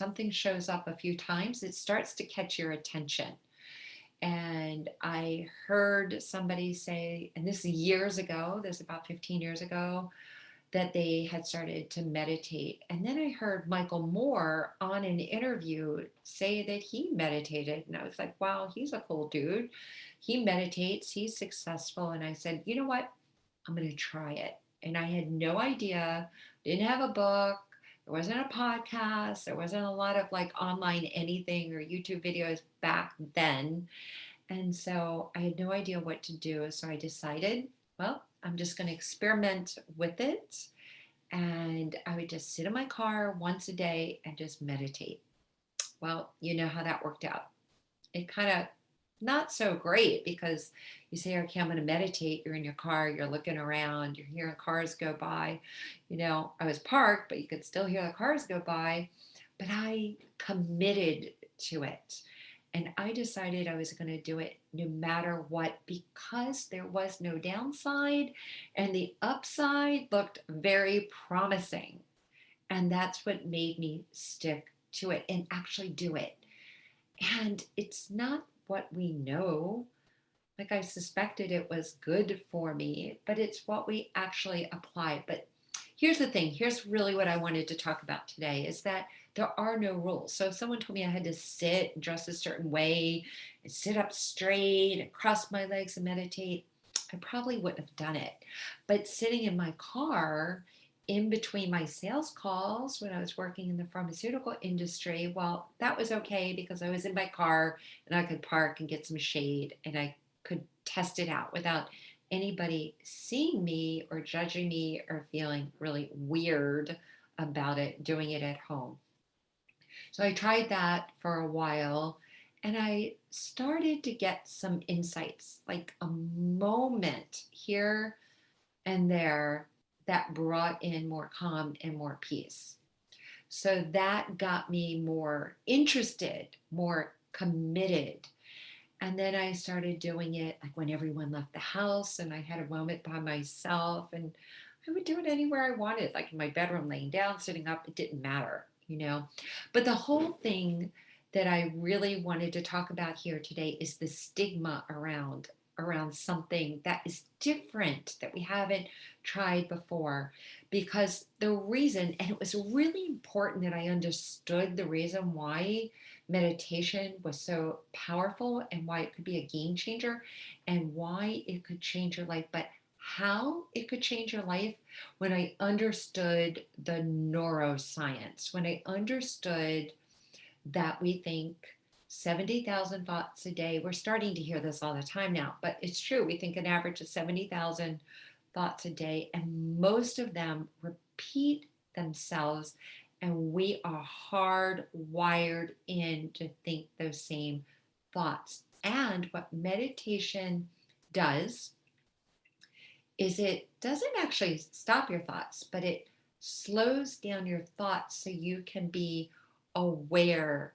something shows up a few times, it starts to catch your attention. And I heard somebody say, and this is years ago, this is about 15 years ago, that they had started to meditate. And then I heard Michael Moore on an interview say that he meditated. And I was like, wow, he's a cool dude. He meditates, he's successful. And I said, you know what? I'm going to try it. And I had no idea, didn't have a book. There wasn't a podcast. There wasn't a lot of like online anything or YouTube videos back then. And so I had no idea what to do. So I decided, well, I'm just going to experiment with it. And I would just sit in my car once a day and just meditate. Well, you know how that worked out. It kind of not so great because you say, okay, I'm going to meditate. You're in your car, you're looking around, you're hearing cars go by. I was parked, but you could still hear the cars go by. But I committed to it. And I decided I was going to do it no matter what because there was no downside and the upside looked very promising. And that's what made me stick to it and actually do it. And it's not what we know. Like I suspected it was good for me, but it's what we actually apply. But here's the thing. Here's really what I wanted to talk about today is that there are no rules. So if someone told me I had to sit and dress a certain way and sit up straight and cross my legs and meditate, I probably wouldn't have done it. But sitting in my car in between my sales calls when I was working in the pharmaceutical industry, well, that was okay because I was in my car and I could park and get some shade and I could test it out without anybody seeing me or judging me or feeling really weird about it, doing it at home. So I tried that for a while and I started to get some insights, like a moment here and there that brought in more calm and more peace. So that got me more interested, more committed. And then I started doing it like when everyone left the house and I had a moment by myself and I would do it anywhere I wanted, like in my bedroom, laying down, sitting up, it didn't matter. But the whole thing that I really wanted to talk about here today is the stigma around something that is different that we haven't tried before because the reason and it was really important that I understood the reason why meditation was so powerful and why it could be a game changer and why it could change your life, but how it could change your life when I understood the neuroscience, when I understood that we think 70,000 thoughts a day. We're starting to hear this all the time now, but it's true. We think an average of 70,000 thoughts a day, and most of them repeat themselves, and we are hardwired in to think those same thoughts. And what meditation does is it doesn't actually stop your thoughts, but it slows down your thoughts so you can be aware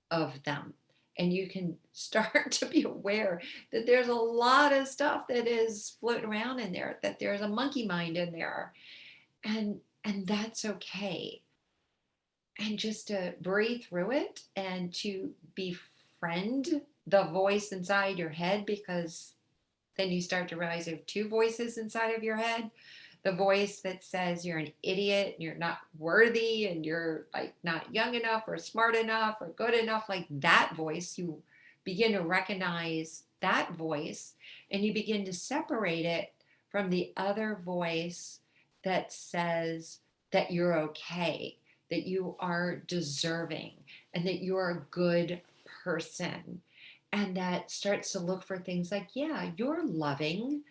of them. And you can start to be aware that there's a lot of stuff that is floating around in there, that there's a monkey mind in there. And that's okay. And just to breathe through it and to befriend the voice inside your head because then you start to realize you have two voices inside of your head. The voice that says you're an idiot and you're not worthy and you're like not young enough or smart enough or good enough, like that voice, you begin to recognize that voice and you begin to separate it from the other voice that says that you're okay, that you are deserving, and that you're a good person, and that starts to look for things like, yeah, you're loving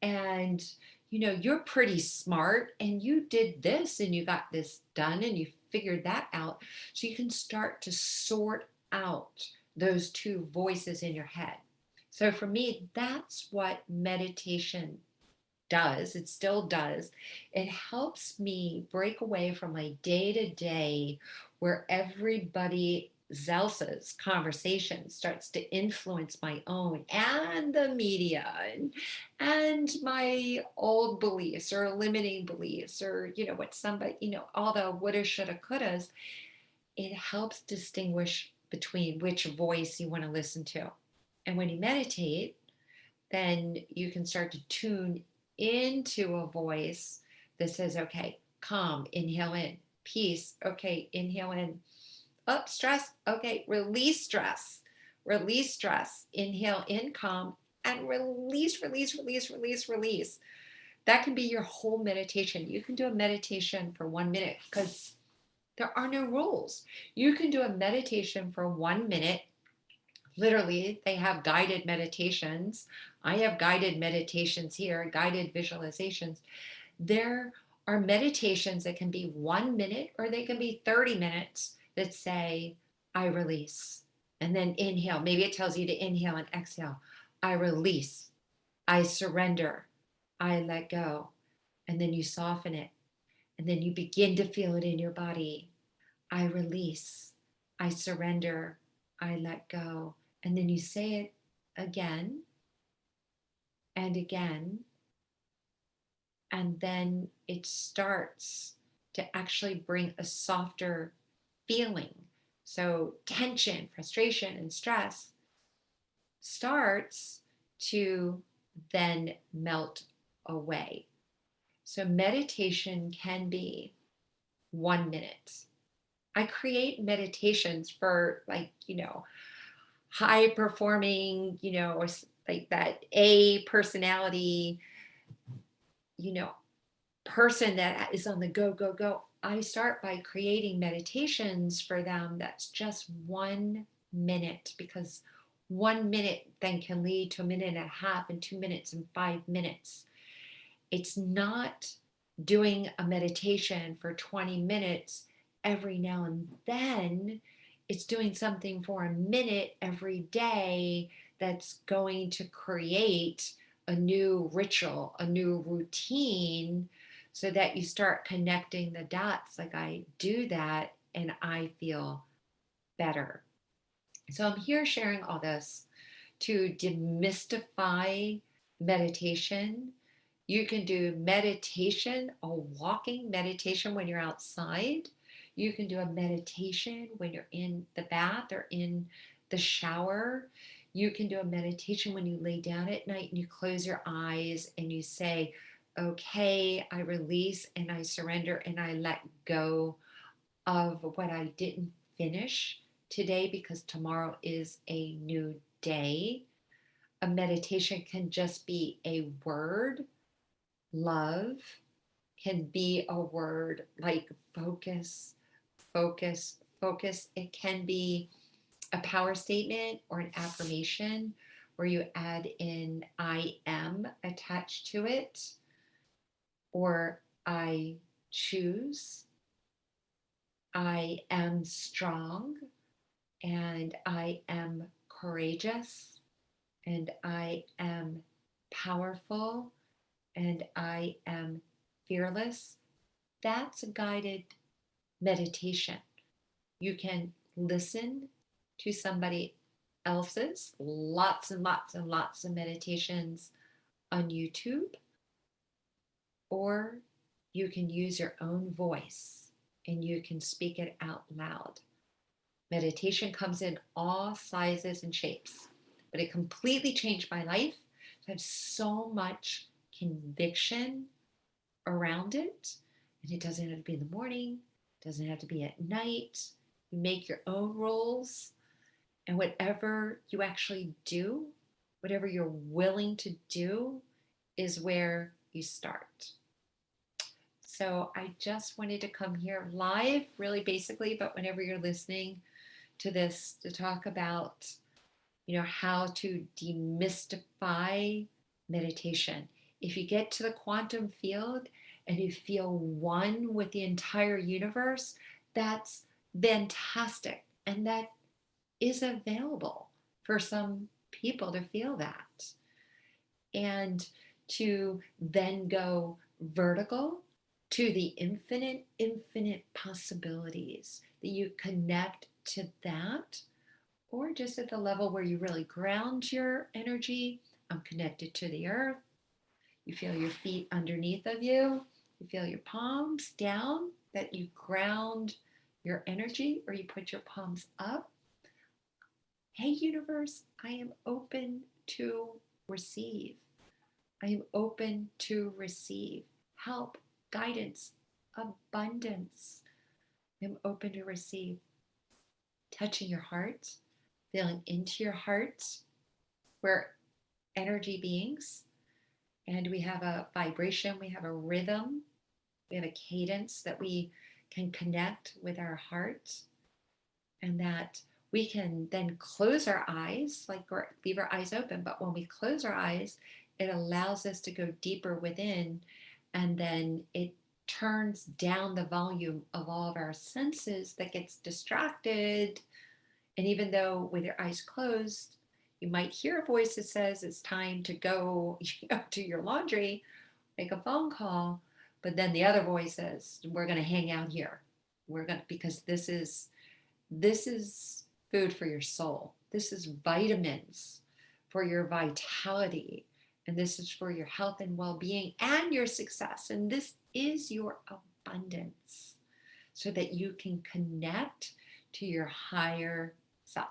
and you're pretty smart and you did this and you got this done and you figured that out. So you can start to sort out those two voices in your head. So for me, that's what meditation does. It still does. It helps me break away from my day to day where everybody else's conversation starts to influence my own and the media and my old beliefs or limiting beliefs or what somebody all the woulda shoulda couldas, it helps distinguish between which voice you want to listen to. And when you meditate, then you can start to tune into a voice that says, okay, calm, inhale in, peace, okay, inhale in, up, stress, okay, release stress, inhale in, calm, and release, release, release, release, release. That can be your whole meditation. You can do a meditation for 1 minute because there are no rules. You can do a meditation for 1 minute. Literally, they have guided meditations. I have guided meditations here, guided visualizations. There are meditations that can be 1 minute or they can be 30 minutes that say, I release. And then inhale. Maybe it tells you to inhale and exhale. I release. I surrender. I let go. And then you soften it. And then you begin to feel it in your body. I release. I surrender. I let go. And then you say it again and again. And then it starts to actually bring a softer feeling. So tension, frustration, and stress starts to then melt away. So meditation can be 1 minute. I create meditations for high performing, or like that A personality, you know, person that is on the go, go, go. I start by creating meditations for them that's just 1 minute, because 1 minute then can lead to a minute and a half and 2 minutes and 5 minutes. It's not doing a meditation for 20 minutes every now and then. It's doing something for a minute every day that's going to create a new ritual, a new routine, so that you start connecting the dots. Like I do that and I feel better. So I'm here sharing all this to demystify meditation. You can do meditation, a walking meditation when you're outside. You can do a meditation when you're in the bath or in the shower. You can do a meditation when you lay down at night and you close your eyes and you say, okay, I release and I surrender and I let go of what I didn't finish today, because tomorrow is a new day. A meditation can just be a word. Love can be a word like focus, focus, focus. It can be a power statement or an affirmation where you add in I am attached to it, or I choose, I am strong, and I am courageous, and I am powerful, and I am fearless. That's a guided meditation. You can listen to somebody else's, lots and lots and lots of meditations on YouTube, or you can use your own voice and you can speak it out loud. Meditation comes in all sizes and shapes, but it completely changed my life. I have so much conviction around it. And it doesn't have to be in the morning, it doesn't have to be at night. You make your own rules, and whatever you actually do, whatever you're willing to do, is where you start. So I just wanted to come here live, really basically, but whenever you're listening to this, to talk about, how to demystify meditation. If you get to the quantum field and you feel one with the entire universe, that's fantastic. And that is available for some people to feel that. And to then go vertical to the infinite, infinite possibilities, that you connect to that, or just at the level where you really ground your energy. I'm connected to the earth. You feel your feet underneath of you. You feel your palms down, that you ground your energy, or you put your palms up. Hey, universe, I am open to receive. I am open to receive help, guidance, abundance. I'm open to receive. Touching your heart, feeling into your heart. We're energy beings, and we have a vibration, we have a rhythm, we have a cadence that we can connect with our heart, and that we can then close our eyes, like, or leave our eyes open. But when we close our eyes, it allows us to go deeper within, and then it turns down the volume of all of our senses that gets distracted. And even though with your eyes closed, you might hear a voice that says it's time to go, do your laundry, make a phone call, but then the other voice says, we're going to hang out here. We're going to, because this is food for your soul. This is vitamins for your vitality. And this is for your health and well-being and your success. And this is your abundance, so that you can connect to your higher self.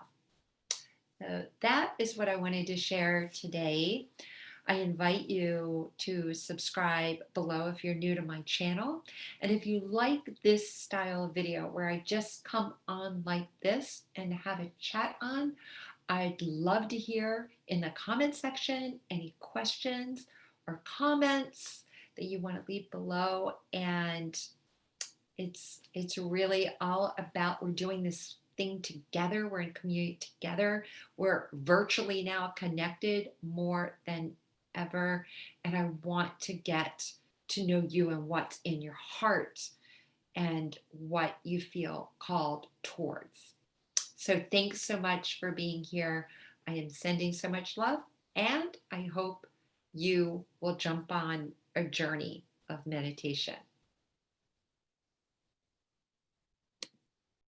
So that is what I wanted to share today. I invite you to subscribe below if you're new to my channel. And if you like this style of video where I just come on like this and have a chat on, I'd love to hear in the comment section any questions or comments that you want to leave below. And it's really all about, we're doing this thing together. We're in community together. We're virtually now connected more than ever. And I want to get to know you and what's in your heart and what you feel called towards. So thanks so much for being here. I am sending so much love, and I hope you will jump on a journey of meditation.